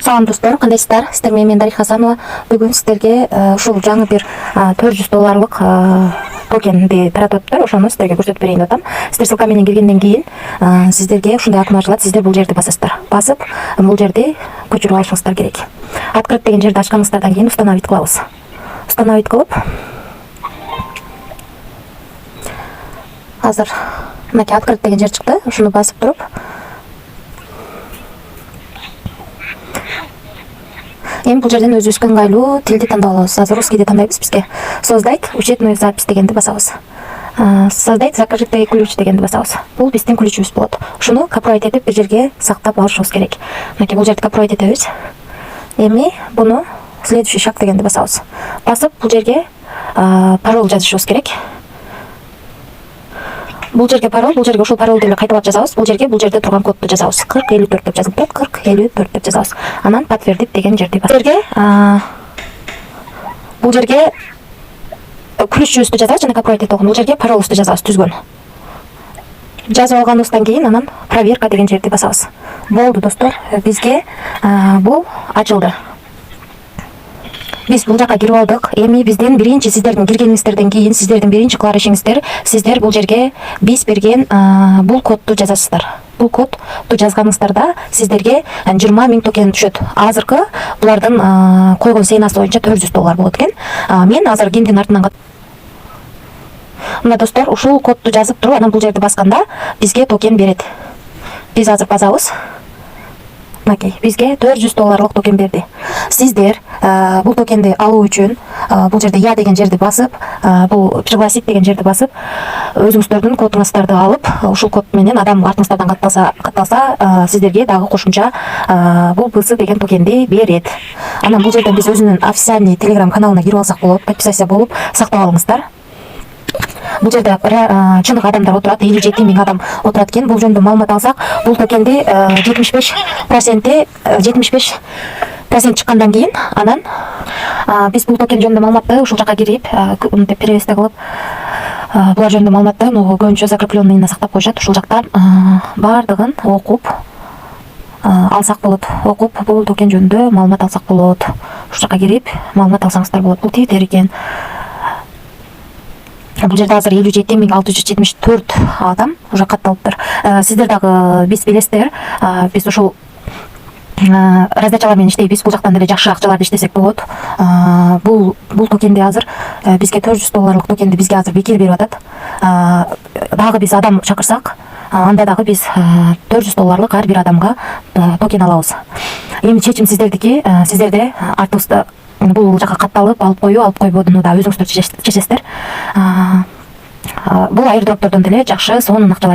Салам достор, кандайсыздар? Сіздер мен Дариха Хасанова. Бүгін сіздерге ушул жаңы бир $400 токенди таратыптыр. Ошону сіздерге көрсөтүп берейин деп атам. Сіздер ссылка менен киргенден кийин сіздерге ушундай акым ачылат. Сіздер бул жерди басасыздар. Басып, бул жерди көчүрүп алышыңыздар керек. Открыть деген жерди ачканыңыздардан кийин установить кылабыз. Установить кылып, азыр мынакей открыть деген жер чыкты. Ушуну басып туруп, эми бул жерден өзүбүзгө ыңгайлуу тилди тандап алабыз. Азыр русскийди тандайбыз. Бизге создать учетную запись дегенди басабыз. Создать закрытый ключ дегенди басабыз. Бул биздин ключүбүз болот. Ушуну копировать этип бир жерге сактап алышыбыз керек. Мынакей бул жерди копировать этебиз. Эми буну следующий шаг дегенди басабыз. Басып бул жерге пароль жазышыбыз керек. Бул жерге пароль, бул жерге ушул паролду эле кайталап жазабыз. Бул жерде турган кодду жазабыз. 4054 деп жазылып турат. 4054 деп жазабыз. Анан подтвердить деген жерди басабыз. Бул жерге ключүбүздү жазабыз, жана копировать этип алган. Бул жерге паролубузду жазабыз, түзгөн. Жазып алганыбыздан кийин анан проверка деген жерди басабыз. Болду достор, бизге бул ачылды. Биз бул жака кирип алдык. Эми бизден биринчи сиздердин киргениңиздерден кийин сиздердин биринчи кылар ишиңиздер, сиздер бул жерге биз берген бул кодду жазасыздар. Бул кодду жазганыңыздарда сиздерге 20 000 токен түшөт. Азыркы булардын койгон ценасы боюнча $400 болот экен. Мен азыр кимдин артынан мына достор, ушул кодду жазып туруп, анан бул жерди басканда бизге токен берет. Биз азыр басабыз. Мынакей, бизге $400 токен берди. Сиздер бул токенди алуу үчүн бул жерде я деген жерди басып, бул пригласить деген жерди басып, өзүңүздөрдүн кодуңуздарды алып, ушул код менен адам артыңыздардан катталса, сиздерге дагы кошумча бул БС деген токенди берет. Анан бул жерден биз өзүнүн официальный Telegram каналына кирип алсак болот, подписаться болуп сактап алыңыздар. Бул жерде чындык адамдар отурат, 57 000 адам отурат экен. Бул жөнүндө маалымат алсак, бул токенди 75% чыккандан кийин анан биз бул токен жөнүндө маалыматты ушул жака кирип, перевести кылып, булар жөнүндө маалыматты көбүнчө закрепленныйына сактап коюшат. Ушул жактан бардыгын окуп алсак болот. Окуп бул токен жөнүндө маалымат алсак болот. Ушул жака кирип маалымат алсаңыздар болот. Бул Twitter экен. Бул жерде азыр 57 674 адам уже катталыптыр. Сиздер дагы биз билесиздер, биз ушул раздачалар менен иштейбиз. Бул жактан деле жакшы акчаларды иштесек болот. Бул токенди азыр бизге $400 токенди бизге азыр бекер берип атат. Дагы биз адам чакырсак, анда дагы биз $400 ар бир адамга токен алабыз. Эми чечим сиздердики. Сиздерде артыбызда бул жака катталып, алып койбодуну да өзүңүздөр чечесиздер. Бул айрдроптордон деле жакшы сонун акчалар